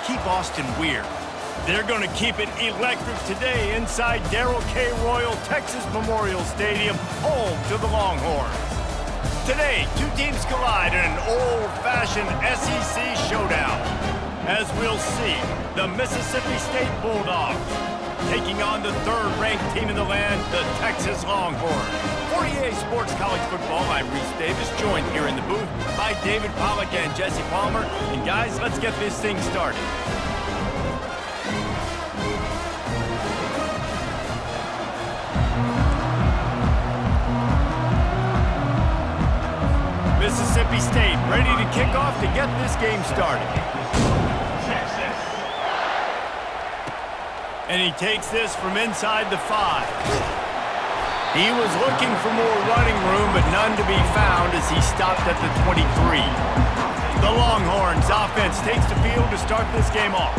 keep Austin weird. They're going to keep it electric today inside Darrell K. Royal Texas Memorial Stadium, home to the Longhorns. Today, two teams collide in an old-fashioned SEC showdown. As we'll see, the Mississippi State Bulldogs taking on the third-ranked team in the land, the Texas Longhorns. For EA Sports College Football, I'm Reese Davis, joined here in the booth by David Pollack and Jesse Palmer. And guys, let's get this thing started. Mississippi State ready to kick off to get this game started. And he takes this from inside the 5. He was looking for more running room, but none to be found as he stopped at the 23. The Longhorns offense takes the field to start this game off.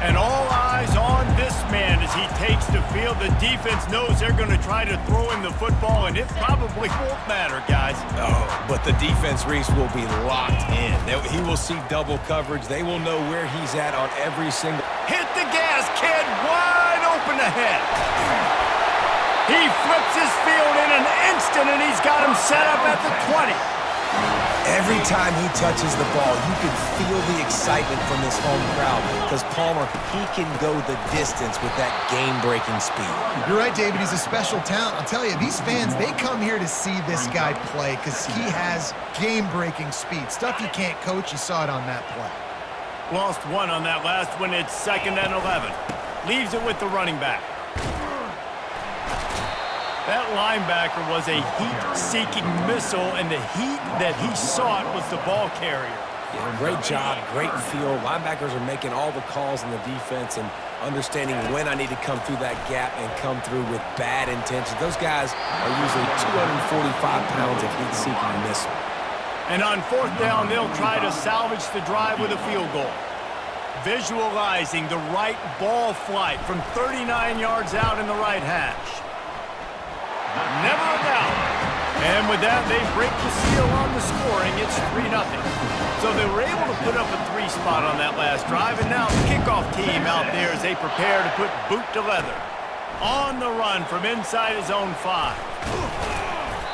And all eyes on this man as he takes the field. The defense knows they're going to try to throw him the football, and it probably won't matter, guys. Oh, but the defense, Reese, will be locked in. He will see double coverage. They will know where he's at on every single... Hit the gas, kid. Wide open ahead. He flips his field in an instant, and he's got him set up at the 20. Every time he touches the ball, you can feel the excitement from this home crowd because Palmer, he can go the distance with that game-breaking speed. You're right, David. He's a special talent. I'll tell you, these fans, they come here to see this guy play because he has game-breaking speed. Stuff you can't coach. You saw it on that play. Lost one on that last one. It's 2nd and 11. Leaves it with the running back. That linebacker was a heat-seeking missile, and the heat that he sought was the ball carrier. Yeah, great job, great feel. Linebackers are making all the calls in the defense and understanding when I need to come through that gap and come through with bad intentions. Those guys are usually 245 pounds of heat-seeking missile. And on 4th down, they'll try to salvage the drive with a field goal. Visualizing the right ball flight from 39 yards out in the right hash. Never a doubt. And with that, they break the seal on the scoring. It's 3-0. So they were able to put up a 3 spot on that last drive, and now the kickoff team out there as they prepare to put boot to leather. On the run from inside his own 5.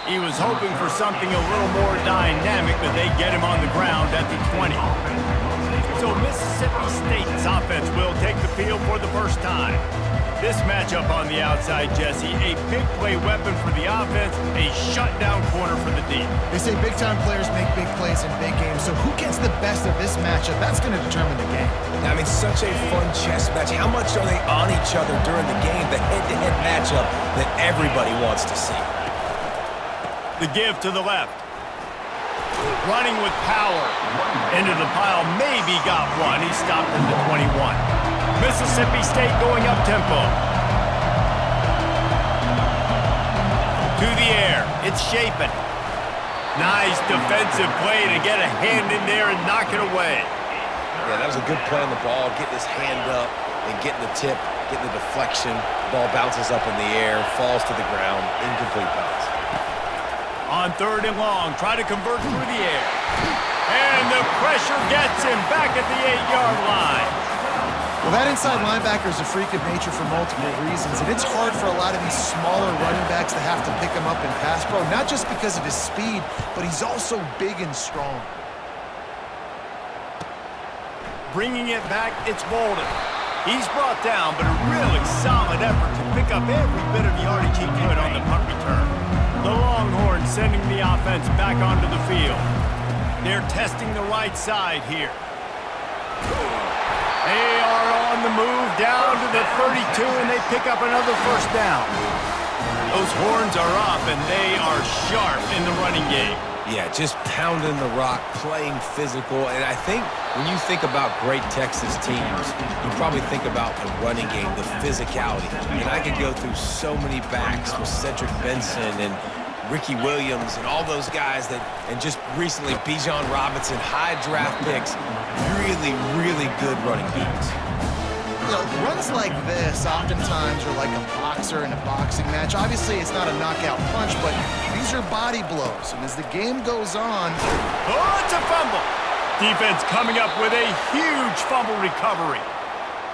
He was hoping for something a little more dynamic, but they get him on the ground at the 20. So Mississippi State's offense will take the field for the first time. This matchup on the outside, Jesse, a big play weapon for the offense, a shutdown corner for the D. They say big-time players make big plays in big games, so who gets the best of this matchup? That's going to determine the game. I mean, such a fun chess match. How much are they on each other during the game, the head-to-head matchup that everybody wants to see? The give to the left. Running with power. Into the pile, maybe got one. He stopped at the 21. Mississippi State going up-tempo. To the air. It's Shapen. Nice defensive play to get a hand in there and knock it away. Yeah, that was a good play on the ball, getting his hand up and getting the tip, getting the deflection. Ball bounces up in the air, falls to the ground, incomplete pass. On 3rd and long, try to convert through the air. And the pressure gets him back at the 8-yard line. Well, that inside linebacker is a freak of nature for multiple reasons, and it's hard for a lot of these smaller running backs to have to pick him up in pass pro, not just because of his speed, but he's also big and strong. Bringing it back, it's Bolden. He's brought down, but a really solid effort to pick up every bit of yardage he could on the punt return. The Longhorns sending the offense back onto the field. They're testing the right side here. They are on the move down to the 32, and they pick up another 1st down. Those horns are up, and they are sharp in the running game. Yeah, just pounding the rock, playing physical. And I think when you think about great Texas teams, you probably think about the running game, the physicality. And I could go through so many backs with Cedric Benson and Ricky Williams and all those guys that, and just recently Bijan Robinson, high draft picks, really, really good running backs. You know, runs like this oftentimes are like a boxer in a boxing match. Obviously, it's not a knockout punch, but these are body blows. And as the game goes on... Oh, it's a fumble! Defense coming up with a huge fumble recovery.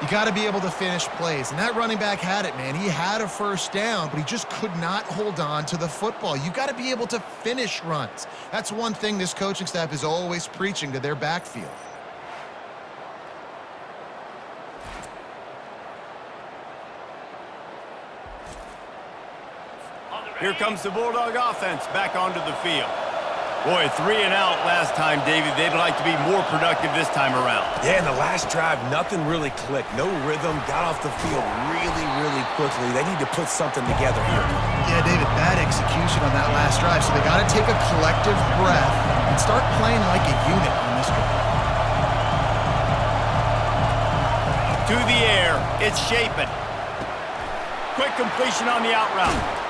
You got to be able to finish plays, and that running back had it, man. He had a first down, but he just could not hold on to the football. You got to be able to finish runs. That's one thing this coaching staff is always preaching to their backfield. Here comes the Bulldog offense back onto the field. Boy, 3 and out last time, David. They'd like to be more productive this time around. Yeah, in the last drive, nothing really clicked. No rhythm, got off the field really, really quickly. They need to put something together here. Yeah, David, bad execution on that last drive, so they got to take a collective breath and start playing like a unit on this one. To the air, it's Shapen. Quick completion on the out route.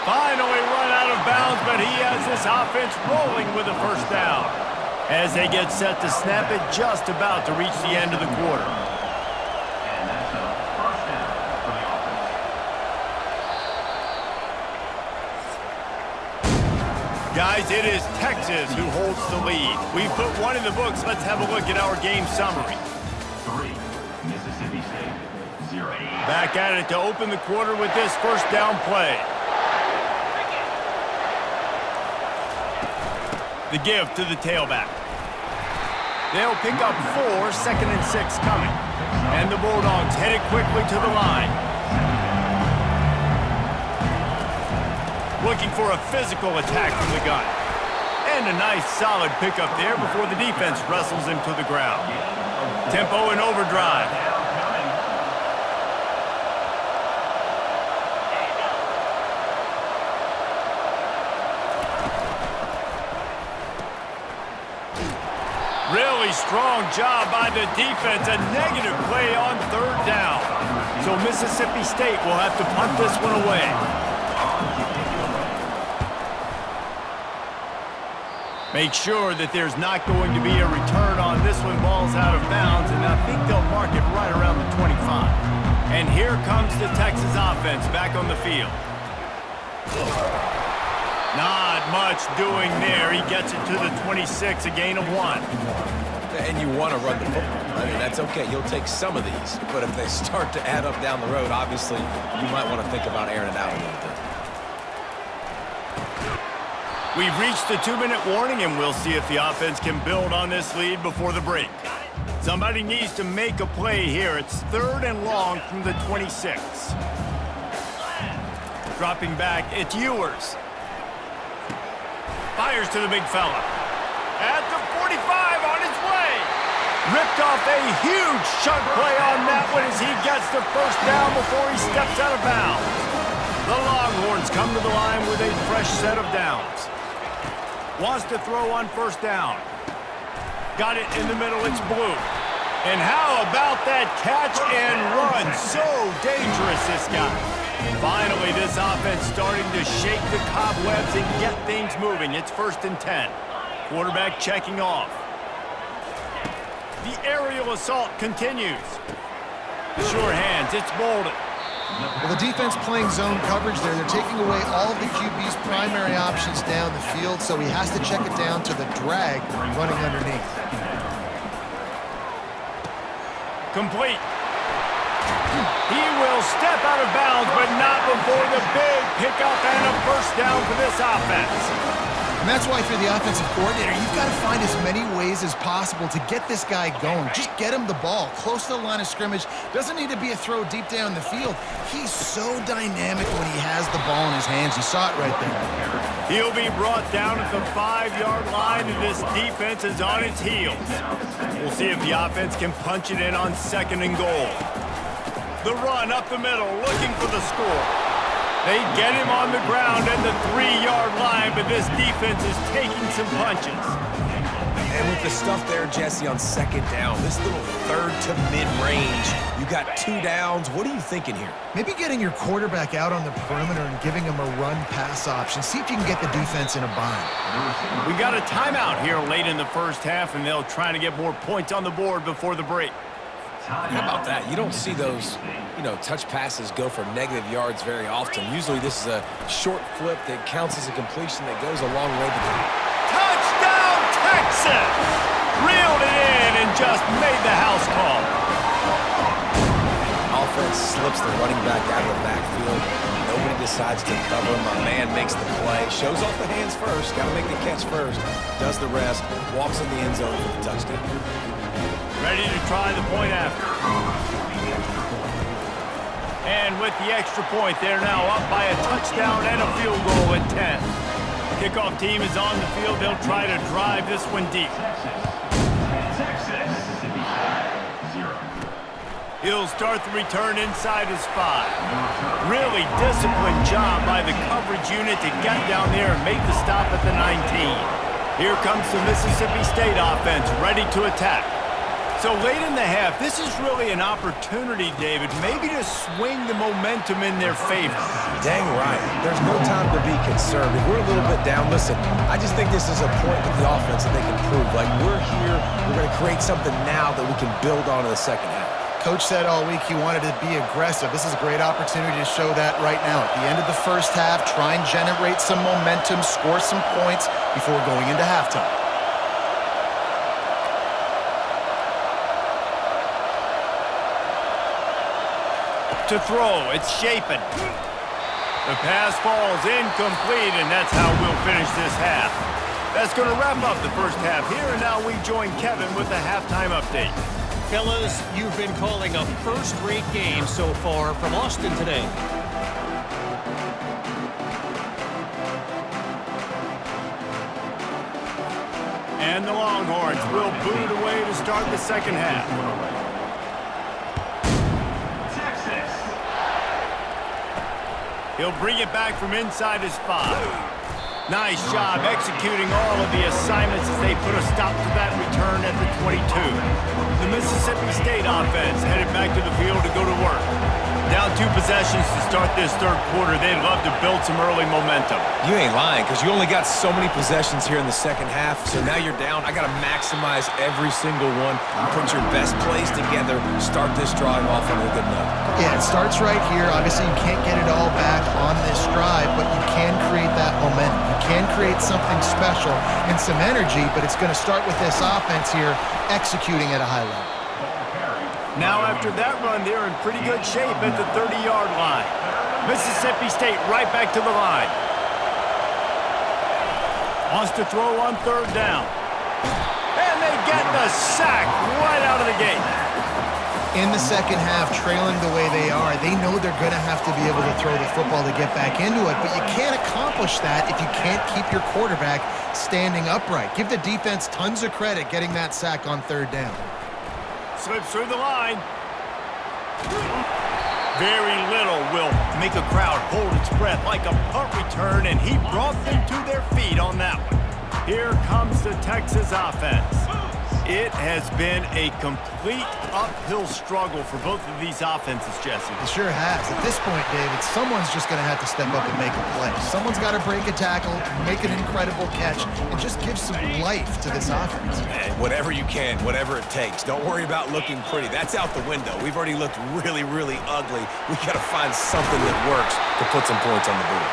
Finally run out of bounds, but he has this offense rolling with a first down. As they get set to snap it, just about to reach the end of the quarter. And that's a first down for the offense. Guys, it is Texas who holds the lead. We've put one in the books. Let's have a look at our game summary. 3, Mississippi State, 0. Back at it to open the quarter with this first down play. The give to the tailback. They'll pick up 4, 2nd and 6 coming. And the Bulldogs headed quickly to the line. Looking for a physical attack from the gun. And a nice solid pickup there before the defense wrestles him to the ground. Tempo and overdrive. Really strong job by the defense. A negative play on 3rd down. So Mississippi State will have to punt this one away. Make sure that there's not going to be a return on this one. Ball's out of bounds, and I think they'll mark it right around the 25. And here comes the Texas offense back on the field. Not much doing there. He gets it to the 26, a gain of 1. And you want to run the football. I mean, that's okay. You'll take some of these. But if they start to add up down the road, obviously, you might want to think about airing it out a little bit. We've reached the 2-minute warning, and we'll see if the offense can build on this lead before the break. Somebody needs to make a play here. It's 3rd and long from the 26. Dropping back, it's Ewers. Fires to the big fella. At the 45, on his way. Ripped off a huge chunk play on that one as he gets the first down before he steps out of bounds. The Longhorns come to the line with a fresh set of downs. Wants to throw on first down. Got it in the middle, it's Blue. And how about that catch and run? So dangerous, this guy. Finally, this offense starting to shake the cobwebs and get things moving. It's 1st and 10. Quarterback checking off. The aerial assault continues. Sure hands, it's Bolden. Well, the defense playing zone coverage there. They're taking away all of the QB's primary options down the field, so he has to check it down to the drag running underneath. Complete. He will step out of bounds, but not before the big pickup and a first down for this offense. And that's why, if you're the offensive coordinator, you've got to find as many ways as possible to get this guy going. Just get him the ball close to the line of scrimmage. Doesn't need to be a throw deep down the field. He's so dynamic when he has the ball in his hands. You saw it right there. He'll be brought down at the 5-yard line, and this defense is on its heels. We'll see if the offense can punch it in on 2nd and goal. The run up the middle, looking for the score. They get him on the ground at the 3-yard line, but this defense is taking some punches. And with the stuff there, Jesse, on 2nd down, this little 3rd to mid-range, you got 2 downs. What are you thinking here? Maybe getting your quarterback out on the perimeter and giving him a run-pass option. See if you can get the defense in a bind. We got a timeout here late in the first half, and they'll try to get more points on the board before the break. How about that? You don't see those, touch passes go for negative yards very often. Usually this is a short flip that counts as a completion that goes a long way. Touchdown, Texas! Reeled it in and just made the house call. Offense slips the running back out of the backfield. Nobody decides to cover. My man makes the play. Shows off the hands first. Got to make the catch first. Does the rest. Walks in the end zone for the touchdown. Ready to try the point after. And with the extra point, they're now up by a touchdown and a field goal at 10. Kickoff team is on the field. They'll try to drive this one deep. He'll start the return inside his 5. Really disciplined job by the coverage unit to get down there and make the stop at the 19. Here comes the Mississippi State offense ready to attack. So late in the half, this is really an opportunity, David, maybe to swing the momentum in their favor. Dang right. There's no time to be concerned. If we're a little bit down, listen, I just think this is a point with the offense that they can prove. Like, we're here, we're going to create something now that we can build on in the second half. Coach said all week he wanted to be aggressive. This is a great opportunity to show that right now. At the end of the first half, try and generate some momentum, score some points before going into halftime. To throw, it's Shapen. The pass falls incomplete, and that's how we'll finish this half. That's going to wrap up the first half here, and now we join Kevin with the halftime update. Fellas, you've been calling a first-rate game so far from Austin today. And the Longhorns will boot away to start the second half. He'll bring it back from inside his 5. Nice job executing all of the assignments as they put a stop to that return at the 22. The Mississippi State offense headed back to the field to go to work. Down 2 possessions to start this third quarter. They'd love to build some early momentum. You ain't lying, because you only got so many possessions here in the second half, so now you're down. I got to maximize every single one. Put your best plays together. Start this drive off on a good note. Yeah, it starts right here. Obviously, you can't get it all back on this drive, but you can create that momentum. You can create something special and some energy, but it's going to start with this offense here executing at a high level. Now after that run, they're in pretty good shape at the 30-yard line. Mississippi State right back to the line. Wants to throw on third down. And they get the sack right out of the gate. In the second half, trailing the way they are, they know they're going to have to be able to throw the football to get back into it, but you can't accomplish that if you can't keep your quarterback standing upright. Give the defense tons of credit getting that sack on third down. Slips through the line. Very little will make a crowd hold its breath like a punt return, and he brought them to their feet on that one. Here comes the Texas offense. It has been a complete uphill struggle for both of these offenses, Jesse. It sure has. At this point, David, someone's just going to have to step up and make a play. Someone's got to break a tackle, make an incredible catch, and just give some life to this offense. Man, whatever you can, whatever it takes. Don't worry about looking pretty. That's out the window. We've already looked really, really ugly. We got to find something that works to put some points on the board.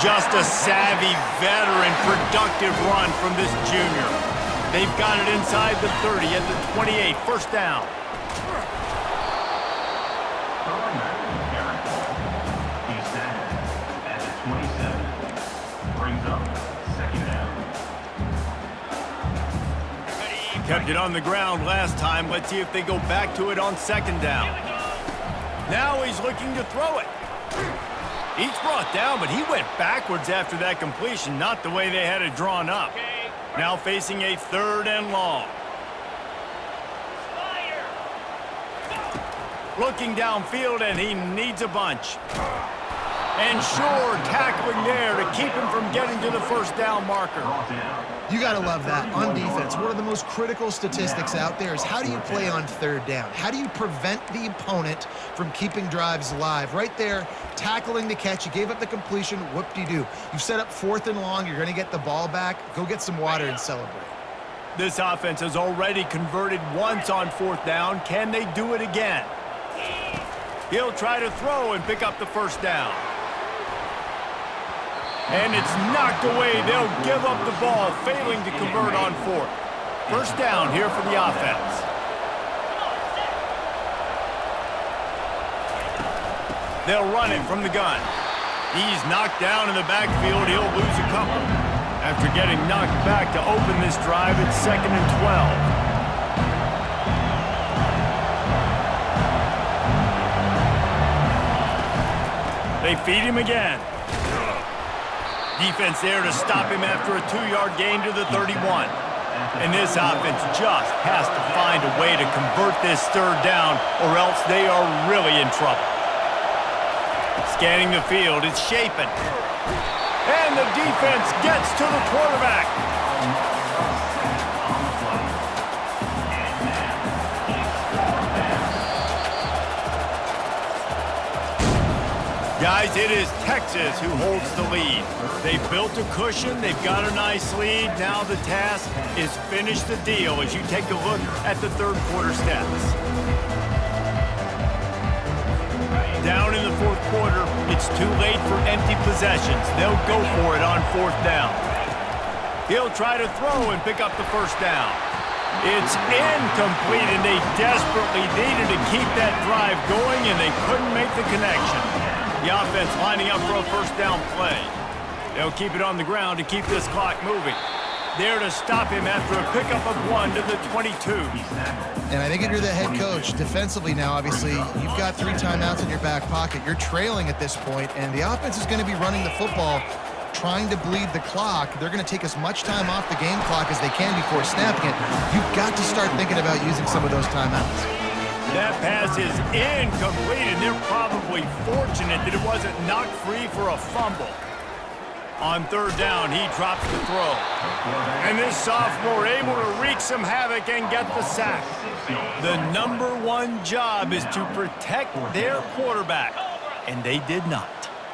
Just a savvy, veteran, productive run from this junior. They've got it inside the 30 at the 28. First down. He's set at the 27. Brings up second down. Kept it on the ground last time. Let's see if they go back to it on second down. Now he's looking to throw it. He's brought down, but he went backwards after that completion, not the way they had it drawn up. Now facing a third and long. Looking downfield, and he needs a bunch. And sure, tackling there to keep him from getting to the first down marker. You got to love that. On defense, one of the most critical statistics out there is how do you play on third down? How do you prevent the opponent from keeping drives alive? Right there, tackling the catch. You gave up the completion. Whoop-de-doo. You've set up fourth and long. You're going to get the ball back. Go get some water and celebrate. This offense has already converted once on fourth down. Can they do it again? He'll try to throw and pick up the first down. And it's knocked away. They'll give up the ball, failing to convert on fourth. First down here for the offense. They'll run it from the gun. He's knocked down in the backfield. He'll lose a couple. After getting knocked back to open this drive, it's 2nd and 12. They feed him again. Defense there to stop him after a 2-yard gain to the 31. And this offense just has to find a way to convert this third down, or else they are really in trouble. Scanning the field, it's Shapen. And the defense gets to the quarterback. Guys, it is Texas who holds the lead. They've built a cushion. They've got a nice lead. Now the task is finish the deal as you take a look at the third quarter stats. Down in the fourth quarter, it's too late for empty possessions. They'll go for it on 4th down. He'll try to throw and pick up the first down. It's incomplete, and they desperately needed to keep that drive going, and they couldn't make the connection. The offense lining up for a first down play. They'll keep it on the ground to keep this clock moving. There to stop him after a pickup of 1 to the 22. And I think if you're the head coach, defensively now, obviously, you've got 3 timeouts in your back pocket. You're trailing at this point, and the offense is going to be running the football, trying to bleed the clock. They're going to take as much time off the game clock as they can before snapping it. You've got to start thinking about using some of those timeouts. That pass is incomplete, and they're probably fortunate that it wasn't knocked free for a fumble. On 3rd down, he drops the throw. And this sophomore able to wreak some havoc and get the sack. The number 1 job is to protect their quarterback, and they did not.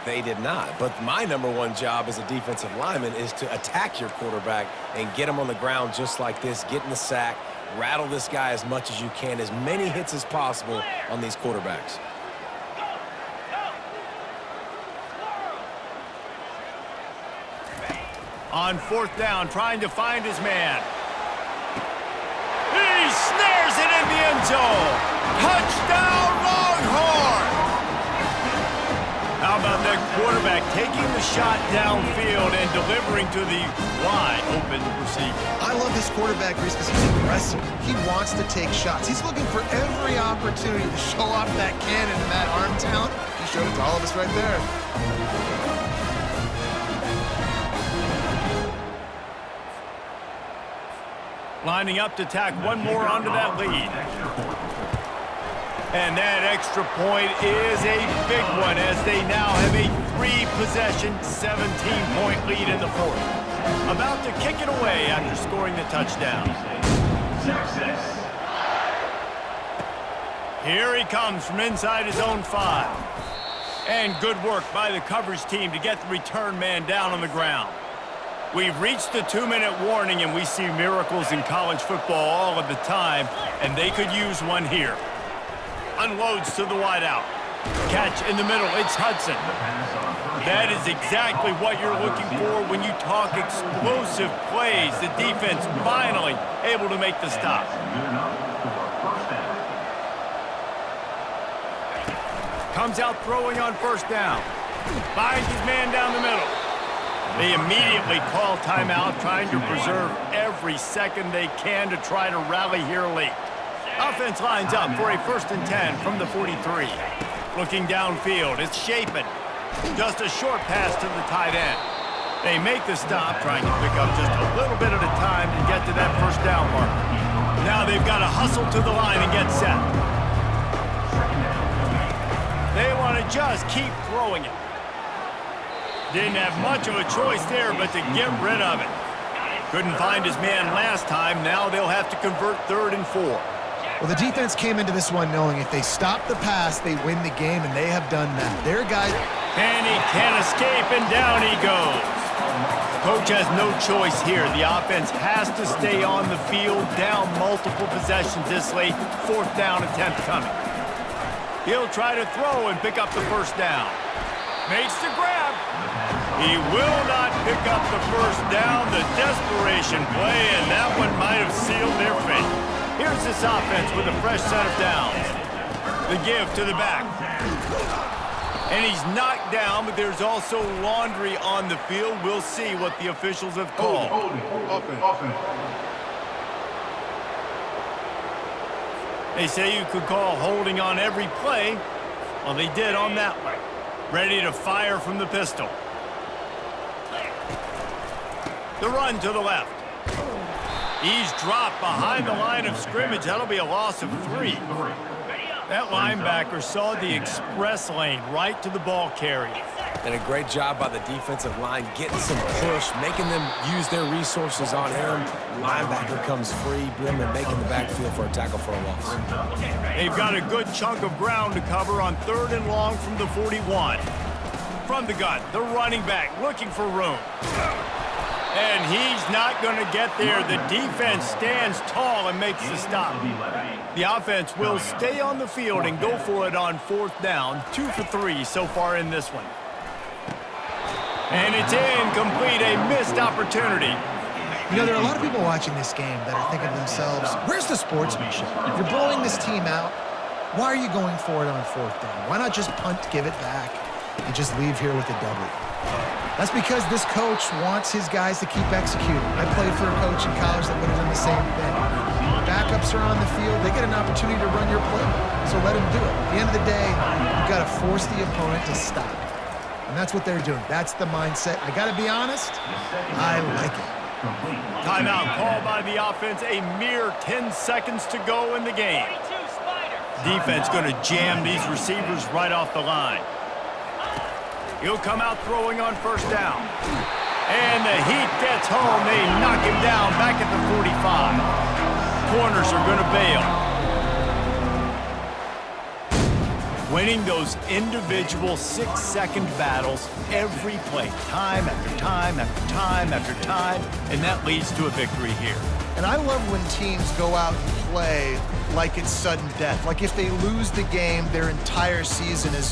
They did not. But my number 1 job as a defensive lineman is to attack your quarterback and get him on the ground just like this, get in the sack, rattle this guy as much as you can, as many hits as possible on these quarterbacks. On 4th down, trying to find his man. He snares it in the end zone. Touchdown, Longhorns! How about that quarterback taking the shot downfield and delivering to the wide-open receiver? I love this quarterback, Reese, because he's aggressive. He wants to take shots. He's looking for every opportunity to show off that cannon and that arm talent. He showed it to all of us right there. Lining up to tack one more onto that lead. And that extra point is a big one as they now have a 3-possession, 17-point lead in the fourth. About to kick it away after scoring the touchdown. Here he comes from inside his own 5. And good work by the coverage team to get the return man down on the ground. We've reached the 2-minute warning, and we see miracles in college football all of the time, and they could use one here. Unloads to the wideout. Catch in the middle, it's Hudson. That is exactly what you're looking for when you talk explosive plays. The defense finally able to make the stop. Comes out throwing on 1st down. Finds his man down the middle. They immediately call timeout, trying to preserve every second they can to try to rally here late. Offense lines up for a 1st and 10 from the 43. Looking downfield, it's Shapen. Just a short pass to the tight end. They make the stop, trying to pick up just a little bit at a time to get to that 1st down marker. Now they've got to hustle to the line and get set. They want to just keep throwing it. Didn't have much of a choice there but to get rid of it. Couldn't find his man last time. Now they'll have to convert 3rd and 4. Well, the defense came into this one knowing if they stop the pass, they win the game, and they have done that. Their guys... And he can't escape, and down he goes. Coach has no choice here. The offense has to stay on the field, down multiple possessions this late. 4th down attempt coming. He'll try to throw and pick up the 1st down. Makes the grab. He will not pick up the first down. The desperation play, and that one might have sealed their fate. Here's this offense with a fresh set of downs. The give to the back. And he's knocked down, but there's also laundry on the field. We'll see what the officials have called. Offense. They say you could call holding on every play. Well, they did on that one. Ready to fire from the pistol. The run to the left. He's dropped behind the line of scrimmage. That'll be a loss of 3. That linebacker saw the express lane right to the ball carrier. And a great job by the defensive line getting some push, making them use their resources on him. Linebacker comes free, Brim, and making the backfield for a tackle for a loss. They've got a good chunk of ground to cover on 3rd and long from the 41. From the gun, the running back looking for room. And he's not going to get there. The defense stands tall and makes the stop. The offense will stay on the field and go for it on 4th down. 2 for 3 so far in this one. And it's incomplete, a missed opportunity. You know, there are a lot of people watching this game that are thinking to themselves, where's the sportsmanship? If you're blowing this team out, why are you going for it on 4th down? Why not just punt, give it back, and just leave here with a W? That's because this coach wants his guys to keep executing. I played for a coach in college that would have done the same thing. Backups are on the field. They get an opportunity to run your playbook, so let them do it. At the end of the day, you've got to force the opponent to stop. And that's what they're doing. That's the mindset. I got to be honest, I like it. Timeout called by the offense. A mere 10 seconds to go in the game. Defense going to jam these receivers right off the line. He'll come out throwing on 1st down. And the heat gets home. They knock him down back at the 45. Corners are going to bail. Winning those individual 6-second battles every play, time after time after time after time, and that leads to a victory here. And I love when teams go out and play like it's sudden death. Like if they lose the game, their entire season is